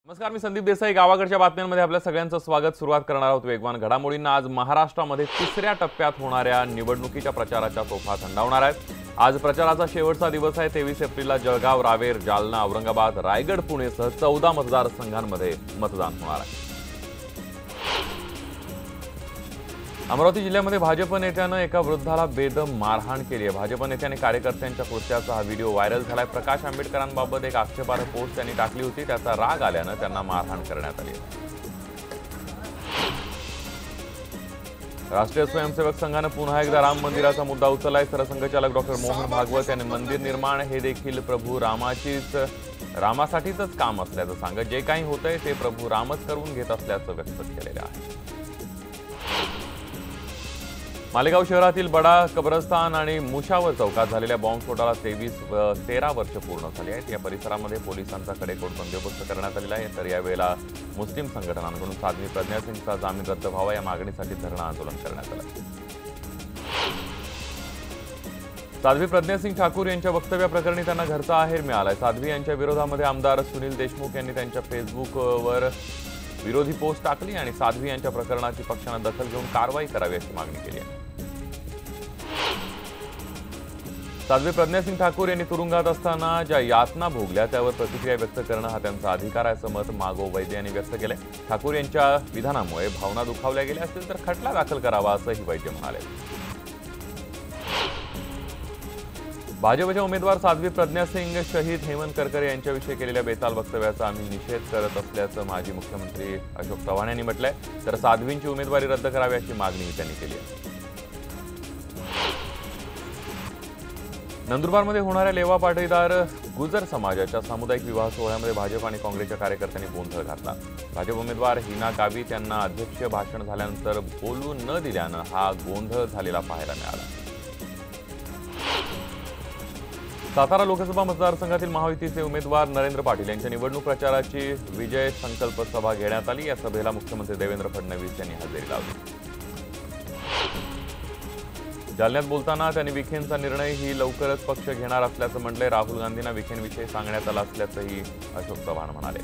नमस्कार, मी संदीप देसाई. गावाकडच्या बातम्यांमध्ये आपल्या सगळ्यांचं स्वागत. सुरुवात करणार आहोत वेगवान घडामोडींना. आज महाराष्ट्रामध्ये तिसऱ्या टप्प्यात होणाऱ्या निवडणुकीच्या प्रचाराच्या तोफा थंडावणार आहेत. आज प्रचाराचा शेवटचा दिवस आहे. 23 एप्रिलला जळगाव, रावेर, जालना, औरंगाबाद, रायगड, पुणेसह 14 मतदारसंघांमध्ये मतदान होणार आहे. अमरावती जिल्ह्यामध्ये भाजप नेत्यानं एका वृद्धाला बेदम मारहाण केली आहे. भाजप नेत्याने कार्यकर्त्यांच्या कृत्याचा हा व्हिडिओ व्हायरल झालाय. प्रकाश आंबेडकरांबाबत एक आक्षेपार्ह पोस्ट त्यांनी टाकली होती. त्याचा राग आल्यानं त्यांना मारहाण करण्यात आली. राष्ट्रीय स्वयंसेवक संघानं पुन्हा एकदा राम मंदिराचा मुद्दा उचललाय. सरसंघचालक डॉक्टर मोहन भागवत यांनी मंदिर निर्माण हे देखील प्रभू रामासाठीच काम असल्याचं सांगत जे काही होतंय ते प्रभू रामच करून घेत असल्याचं व्यक्त केलेलं आहे. मालेगाव शहरातील बडा कब्रस्तान आणि मुशावर चौकात झालेल्या बॉम्बस्फोटाला 13 वर्ष पूर्ण झाली आहेत. या परिसरामध्ये पोलिसांचा कडेकोट बंदोबस्त करण्यात आलेला आहे. तर यावेळेला मुस्लिम संघटनांकडून साध्वी प्रज्ञा सिंगचा जामीन रद्द व्हावा या मागणीसाठी धरणं आंदोलन करण्यात आलं. साध्वी प्रज्ञा सिंग ठाकूर यांच्या वक्तव्याप्रकरणी त्यांना घरचा आहेर मिळालाय. साध्वी यांच्या विरोधामध्ये आमदार सुनील देशमुख यांनी त्यांच्या फेसबुकवर विरोधी पोस्ट टाकली आणि साध्वी यांच्या प्रकरणाची पक्षानं दखल घेऊन कारवाई करावी अशी मागणी केली आहे. साध्वी प्रज्ञा सिंग ठाकूर यांनी तुरुंगात असताना ज्या यातना भोगल्या त्यावर प्रतिक्रिया व्यक्त करणं हा त्यांचा अधिकार आहे असं मत मागो वैद्य यांनी व्यक्त केलंय. ठाकूर यांच्या विधानामुळे भावना दुखावल्या गेल्या असतील तर खटला दाखल करावा असंही वैद्य म्हणाले. भाजपच्या उमेदवार साध्वी प्रज्ञा सिंग शहीद हेमंत करकरे यांच्याविषयी केलेल्या बेताल वक्तव्याचा आम्ही निषेध करत असल्याचं माजी मुख्यमंत्री अशोक चव्हाण यांनी म्हटलंय. तर साध्वींची उमेदवारी रद्द करावी अशी मागणीही त्यांनी केली आहे. नंदुरबारमध्ये होणाऱ्या लेवा पाटीदार गुजर समाजाच्या सामुदायिक विवाह सोहळ्यामध्ये भाजप आणि काँग्रेसच्या कार्यकर्त्यांनी गोंधळ घातला. भाजप उमेदवार हिना गावित यांना अध्यक्षीय भाषण झाल्यानंतर बोलू न दिल्यानं हा गोंधळ झालेला पाहायला मिळाला. सातारा लोकसभा मतदारसंघातील महायुतीचे उमेदवार नरेंद्र पाटील यांच्या निवडणूक प्रचाराची विजय संकल्प सभा घेण्यात आली. या सभेला मुख्यमंत्री देवेंद्र फडणवीस यांनी हजेरी लावली. जालन्यात बोलताना त्यांनी विखेंचा निर्णय ही लवकरच पक्ष घेणार असल्याचं म्हटलंय. राहुल गांधींना विखेंविषयी सांगण्यात आलं असल्याचंही अशोक चव्हाण म्हणाले.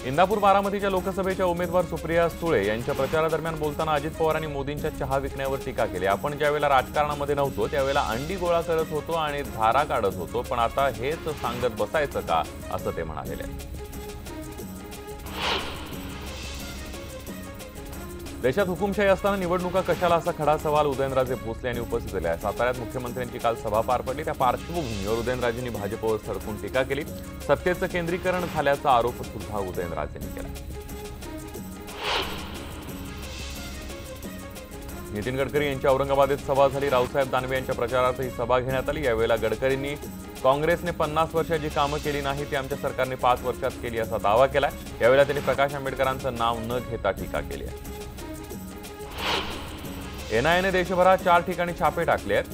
इंदापूर बारामतीच्या लोकसभेच्या उमेदवार सुप्रिया सुळे यांच्या प्रचारादरम्यान बोलताना अजित पवारांनी मोदींच्या चहा विकण्यावर टीका केली. आपण ज्यावेळेला राजकारणामध्ये नव्हतो त्यावेळेला अंडी गोळा करत होतो आणि धारा काढत होतो, पण आता हेच सांगत बसायचं का असं ते म्हणाले. देशात हुकुमशाही असताना निवडणुका कशाला असा खडा सवाल उदयनराजे भोसले यांनी उपस्थित केला आहे. साताऱ्यात मुख्यमंत्र्यांची काल सभा पार पडली. त्या पार्श्वभूमीवर उदयनराजेंनी भाजपवर सडकून टीका केली. सत्तेचं केंद्रीकरण झाल्याचा आरोप सुद्धा उदयनराजेंनी केला. नितीन गडकरी यांची औरंगाबादेत सभा झाली. रावसाहेब दानवे यांच्या प्रचारार्थ ही सभा घेण्यात आली. यावेळेला गडकरींनी काँग्रेसने 50 वर्षाची कामं केली नाही ती आमच्या सरकारने 5 वर्षात केली असा दावा केला. यावेळेला त्यांनी प्रकाश आंबेडकरांचं नाव न घेता टीका केली आहे. एनआयएने देशभरात 4 ठिकाणी छापे टाकले आहेत.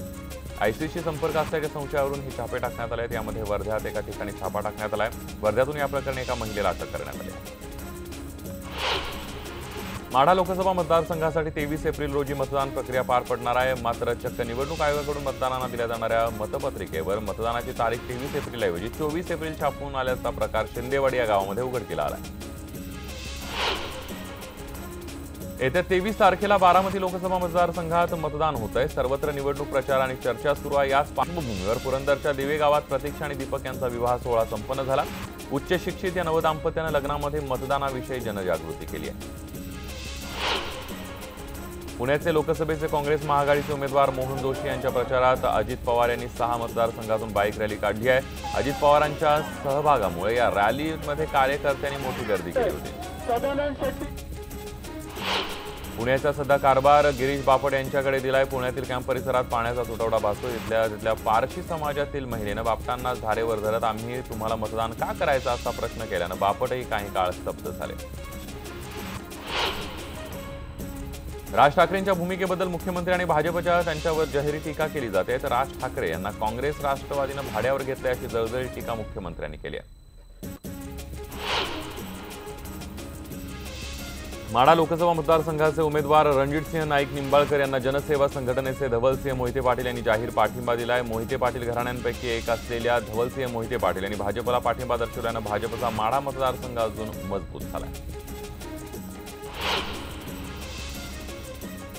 आयसीसी संपर्क असल्याच्या संशयावरून हे छापे टाकण्यात आले आहेत. यामध्ये वर्ध्यात एका ठिकाणी छापा टाकण्यात आलाय. वर्ध्यातून या प्रकरणी एका महिलेला अटक करण्यात आली आहे. माढा लोकसभा मतदारसंघासाठी 23 एप्रिल रोजी मतदान प्रक्रिया पार पडणार आहे. मात्र चक्क निवडणूक आयोगाकडून मतदारांना दिल्या जाणाऱ्या मतपत्रिकेवर मतदानाची तारीख 23 एप्रिलऐवजी 24 एप्रिल छापून आल्याचा प्रकार शिंदेवाडी या गावामध्ये उघडकीला आला. येत्या 23 तारखेला बारामती लोकसभा मतदारसंघात मतदान होत आहे. सर्वत्र निवडणूक प्रचार आणि चर्चा सुरू आहे. याच पार्श्वभूमीवर पुरंदरच्या दिवे गावात प्रतीक्षा आणि दीपक यांचा विवाह सोहळा संपन्न झाला. उच्च शिक्षित या नवदाम्पत्यानं लग्नामध्ये मतदानाविषयी जनजागृती केली आहे. पुण्याचे लोकसभेचे काँग्रेस महाआघाडीचे उमेदवार मोहन जोशी यांच्या प्रचारात अजित पवार यांनी 6 मतदारसंघातून बाईक रॅली काढली आहे. अजित पवारांच्या सहभागामुळे या रॅलीमध्ये कार्यकर्त्यांनी मोठी गर्दी केली होती. पुण्याचा सध्या कारभार गिरीश बापट यांच्याकडे दिलाय. पुण्यातील कॅम्प परिसरात पाण्याचा तुटवडा भासतो. तिथल्या पारशी समाजातील महिलेनं बापटांना धारेवर धरत आम्ही तुम्हाला मतदान का करायचं असा प्रश्न केल्यानं बापटही काही काळ स्तब्ध झाले. राज ठाकरेंच्या भूमिकेबद्दल मुख्यमंत्री आणि भाजपच्या त्यांच्यावर जाहीर टीका केली जाते. तर राज ठाकरे यांना काँग्रेस राष्ट्रवादीनं भाड्यावर घेतले अशी जळजळी टीका मुख्यमंत्र्यांनी केली आहे. माढा लोकसभा मतदारसंघाचे उमेदवार रणजितसिंह नाईक निंबाळकर यांना जनसेवा संघटनेचे धवलसिंह मोहिते पाटील यांनी जाहीर पाठिंबा दिलाय। मोहिते पाटील घराण्यांपैकी एक असलेल्या धवलसिंह मोहिते पाटील यांनी भाजपला पाठिंबा दर्शवल्यानं भाजपचा माढा मतदारसंघ अजून मजबूत झालाय।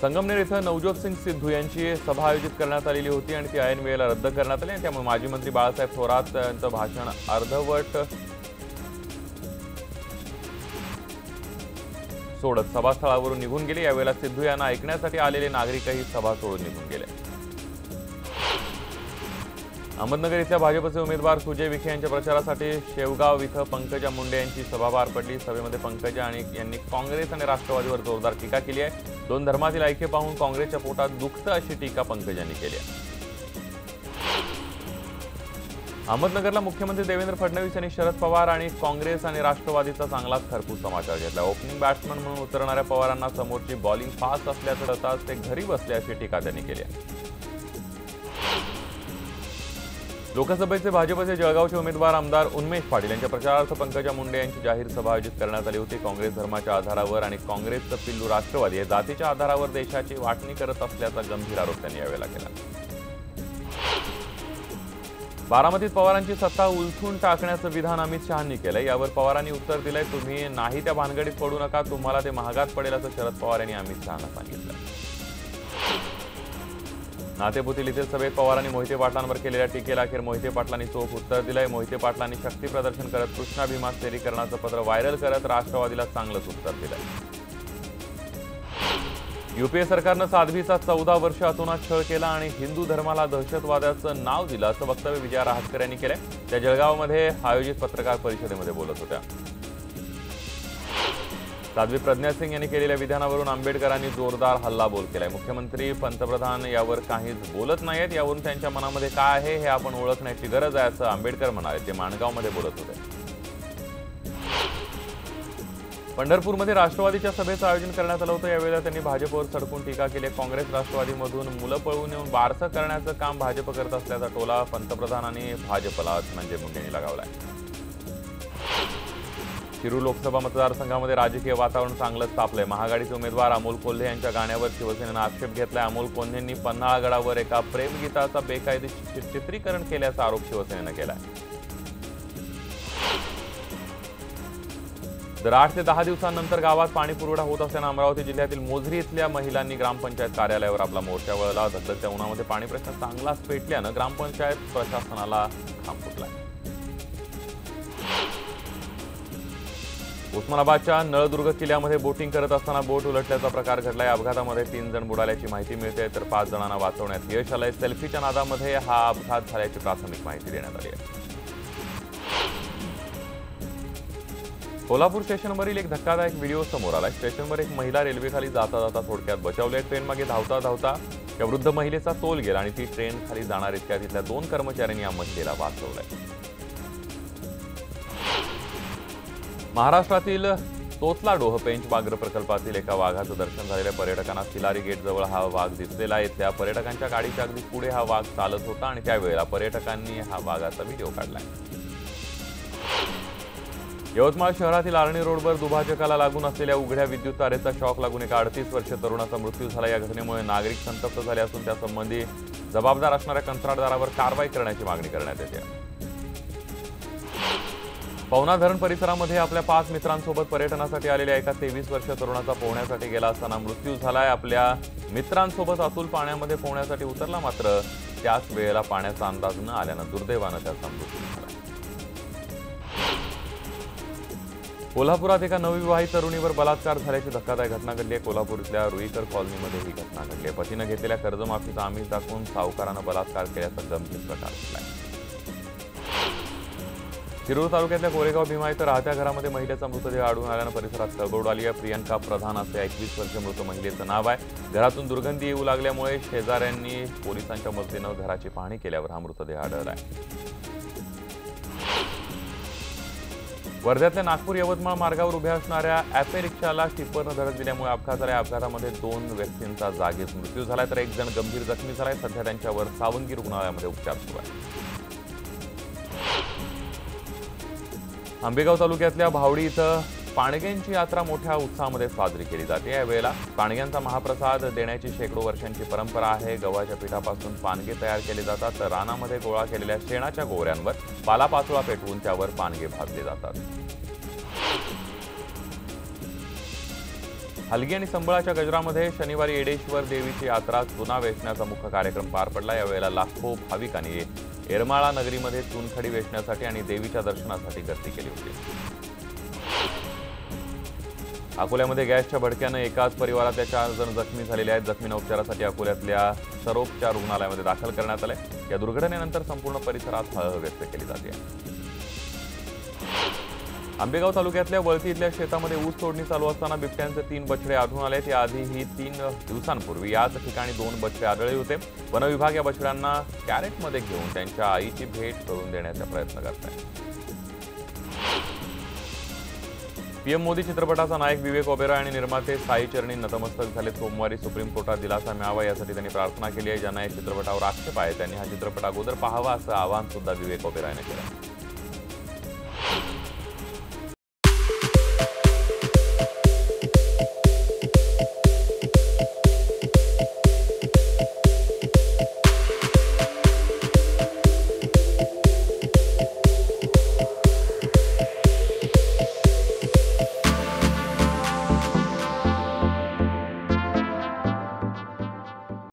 संगमनेर इथं नवज्योत सिंग सिद्धू यांची सभा आयोजित करण्यात आलेली होती आणि ती ऐन वेळेला रद्द करण्यात आली। त्यामुळे माजी मंत्री बाळासाहेब थोरात यांचं भाषण अर्धवट सोडत सभास्थळावरून निघून गेले। यावेळेला सिद्धू यांना ऐकण्यासाठी आलेले नागरिकही सभा सोडून निघून गेले। अहमदनगर इथल्या भाजपचे उमेदवार सुजय विखे यांच्या प्रचारासाठी शेवगाव इथं पंकजा मुंडे यांची सभा पार पडली। सभेमध्ये पंकजा यांनी काँग्रेस आणि राष्ट्रवादीवर जोरदार टीका केली आहे। दोन धर्मातील ऐक्य पाहून काँग्रेसच्या पोटात दुखतं अशी टीका पंकजांनी केली आहे। अहमदनगरला मुख्यमंत्री देवेंद्र फडणवीस यांनी शरद पवार आणि काँग्रेस आणि राष्ट्रवादीचा चांगलाच खरपूस समाचार घेतला। ओपनिंग बॅट्समन म्हणून उतरणाऱ्या पवारांना समोरची बॉलिंग फास्ट असल्याचं कळताच ते घरी बसले अशी टीका त्यांनी केली आहे। लोकसभेचे भाजपचे जळगावचे उमेदवार आमदार उन्मेष पाटील यांच्या प्रचारार्थ पंकजा मुंडे यांची जाहीर सभा आयोजित करण्यात आली होती। काँग्रेस धर्माच्या आधारावर आणि काँग्रेसचं पिल्लू राष्ट्रवादी हे जातीच्या आधारावर देशाची वाटणी करत असल्याचा गंभीर आरोप त्यांनी यावेळेला केला। बारामतीत पवारांची सत्ता उलथून टाकण्याचं विधान अमित शहांनी केलंय। यावर पवारांनी उत्तर दिलंय, तुम्ही नाही त्या भानगडीत पडू नका, तुम्हाला ते महागात पडेल असं शरद पवार यांनी अमित शहांना सांगितलं। नातेपुतील येथील सभेत पवारांनी मोहिते पाटलांवर केलेल्या टीकेला अखेर मोहिते पाटलांनी चोख उत्तर दिलंय। मोहिते पाटलांनी शक्ती प्रदर्शन करत कृष्णा भीमा स्थिरीकरणाचं पत्र व्हायरल करत राष्ट्रवादीला चांगलंच उत्तर दिलंय। यूपीए सरकारनं साध्वीचा 14 वर्ष अतोनात छळ केला आणि हिंदू धर्माला दहशतवादाचं नाव दिलं असं वक्तव्य विजया रहाटकर यांनी केलंय। त्या जळगावमध्ये आयोजित पत्रकार परिषदेमध्ये बोलत होत्या। साध्वी प्रज्ञा सिंग यांनी केलेल्या विधानावरून आंबेडकरांनी जोरदार हल्लाबोल केलाय। मुख्यमंत्री पंतप्रधान यावर काहीच बोलत नाहीत, यावरून त्यांच्या मनामध्ये काय आहे हे आपण ओळखण्याची गरज आहे असं आंबेडकर म्हणाले। ते माणगावमध्ये बोलत होते। पंढरपूरमध्ये राष्ट्रवादीच्या सभेचं आयोजन करण्यात आलं होतं। यावेळेला त्यांनी भाजपवर सडकून टीका केली। काँग्रेस राष्ट्रवादीमधून मुलं पळवून येऊन बारसं करण्याचं काम भाजप करत असल्याचा टोला पंतप्रधान आणि भाजपला धनंजय मुंडेंनी लगावलाय। शिरूर लोकसभा मतदारसंघामध्ये राजकीय वातावरण चांगलंच तापलंय। महाआघाडीचे उमेदवार अमोल कोल्हे यांच्या गाण्यावर शिवसेनेनं आक्षेप घेतलाय। अमोल कोल्हेंनी पन्हाळगडावर एका प्रेमगीताचा बेकायदेशीर चित्रीकरण केल्याचा आरोप शिवसेनेनं केलाय। दर 8 ते 10 दिवसांनंतर गावात पाणी पुरवठा होत असल्यानं अमरावती जिल्ह्यातील मोझरी इथल्या महिलांनी ग्रामपंचायत कार्यालयावर आपला मोर्चा वळवला। धगधगत्या उन्हामध्ये पाणी प्रश्न चांगलाच पेटल्यानं ग्रामपंचायत प्रशासनाला घाम फुटलाय। उस्मानाबादच्या नळदुर्ग किल्ल्यामध्ये बोटिंग करत असताना बोट उलटल्याचा प्रकार घडलाय। अपघातामध्ये 3 जण बुडाल्याची माहिती मिळते, तर 5 जणांना वाचवण्यात यश आलंय। सेल्फीच्या नादामध्ये हा अपघात झाल्याची प्राथमिक माहिती देण्यात आली आहे। कोल्हापूर स्टेशनवरील एक धक्कादायक व्हिडिओ समोर आलाय। स्टेशनवर एक महिला रेल्वेखाली जाता जाता थोडक्यात बचावली। ट्रेन मागे धावता धावता या वृद्ध महिलेचा तोल गेला आणि ती ट्रेन खाली जाणार इतक्या तिथल्या 2 कर्मचाऱ्यांनी या महिलेला वाचवलंय। महाराष्ट्रातील तोतलाडोह पेंच व्याघ्र प्रकल्पातील एका वाघाचं दर्शन झालेल्या पर्यटकांना सिलारी गेटजवळ हा वाघ दिसलेला आहे। त्या पर्यटकांच्या गाडीच्या अगदी पुढे हा वाघ चालत होता आणि त्यावेळेला पर्यटकांनी हा वाघाचा व्हिडिओ काढलाय। यवतमाळ शहरातील आर्णी रोडवर दुभाजकाला लागून असलेल्या उघड्या विद्युत तारेचा शॉक लागून एका 38 वर्षीय तरुणाचा मृत्यू झाला। या घटनेमुळे नागरिक संतप्त झाले असून त्यासंबंधी जबाबदार असणाऱ्या कंत्राटदारावर कारवाई करण्याची मागणी करण्यात येते। पवना धरण परिसरामध्ये आपल्या 5 मित्रांसोबत पर्यटनासाठी आलेल्या एका 23 वर्षीय तरुणाचा पोहण्यासाठी गेला असताना मृत्यू झालाय। आपल्या मित्रांसोबत अतुल पाण्यामध्ये पोहण्यासाठी उतरला, मात्र त्याच वेळेला पाण्याचा अंदाज न आल्यानं दुर्दैवानं त्याचा मृत्यू झाला। कोल्हापुरात एका नवविवाहित तरुणीवर बलात्कार झाल्याची धक्कादायक घटना घडली आहे। कोल्हापूर इथल्या रुईकर कॉलनीमध्ये ही घटना घडली आहे। पतीनं घेतलेल्या कर्जमाफीचा आमिष दाखवून सावकारानं बलात्कार केल्याचा गंभीर प्रकार घडलाय। शिरूर तालुक्यातल्या कोरेगाव भीमा इथं राहत्या घरामध्ये महिलेचा मृतदेह आढळून आल्यानं परिसरात खळबळ उडाली आहे। प्रियंका प्रधान असे 21 वर्षीय मृत महिलेचं नाव आहे। घरातून दुर्गंधी येऊ लागल्यामुळे शेजाऱ्यांनी पोलिसांच्या मदतीनं घराची पाहणी केल्यावर हा मृतदेह आढळलाय। वर्ध्यातल्या नागपूर यवतमाळ मार्गावर उभ्या असणाऱ्या ॲपे रिक्षाला टिप्परनं धडक दिल्यामुळे अपघात झाला। अपघातामध्ये 2 व्यक्तींचा जागीच मृत्यू झालाय, तर 1 जण गंभीर जखमी झालाय। सध्या त्यांच्यावर सावंगी रुग्णालयामध्ये उपचार सुरू आहे। आंबेगाव तालुक्यातल्या भावडी इथं पाणग्यांची यात्रा मोठ्या उत्साहामध्ये साजरी केली जाते। यावेळेला पाणग्यांचा महाप्रसाद देण्याची शेकडो वर्षांची परंपरा आहे। गव्हाच्या पिठापासून पानगे तयार केले जातात, तर रानामध्ये गोळा केलेल्या शेणाच्या गोवऱ्यांवर पालापाचोळा पेटवून त्यावर पानगे भाजले जातात। हलगी आणि संबळाच्या गजरामध्ये शनिवारी येडेश्वर देवीची यात्रा चुना वेचण्याचा मुख्य कार्यक्रम पार पडला। यावेळेला लाखो भाविकांनी येरमाळा नगरीमध्ये चुनखडी वेचण्यासाठी आणि देवीच्या दर्शनासाठी गर्दी केली होती। अकोल्यामध्ये गॅसच्या भडक्यानं एकाच परिवारातल्या 4 जण जखमी झालेले आहेत। जखमींना उपचारासाठी अकोल्यातल्या सरोपचार रुग्णालयामध्ये दाखल करण्यात आले। या दुर्घटनेनंतर संपूर्ण परिसरात हळहळ व्यक्त केली जाते। आंबेगाव तालुक्यातल्या वळती इथल्या शेतामध्ये ऊस तोडणी चालू असताना बिबट्यांचे 3 बछडे आढळून आले। याआधीही 3 दिवसांपूर्वी याच ठिकाणी 2 बछडे आढळले होते। वन विभाग या बछड्यांना कॅरेटमध्ये घेऊन त्यांच्या आईची भेट करून देण्याचा प्रयत्न करत आहे। पीएम मोदी चित्रपटाचा नायक विवेक ओबेरॉय आणि निर्माते साई चरणी नतमस्तक झाले। सोमवारी सुप्रीम कोर्टात दिलासा मिळावा यासाठी त्यांनी प्रार्थना केली आहे। ज्यांना या चित्रपटावर आक्षेप आहे त्यांनी हा चित्रपट अगोदर पाहावा असं आवाहन सुद्धा विवेक ओबेरॉयने केलं।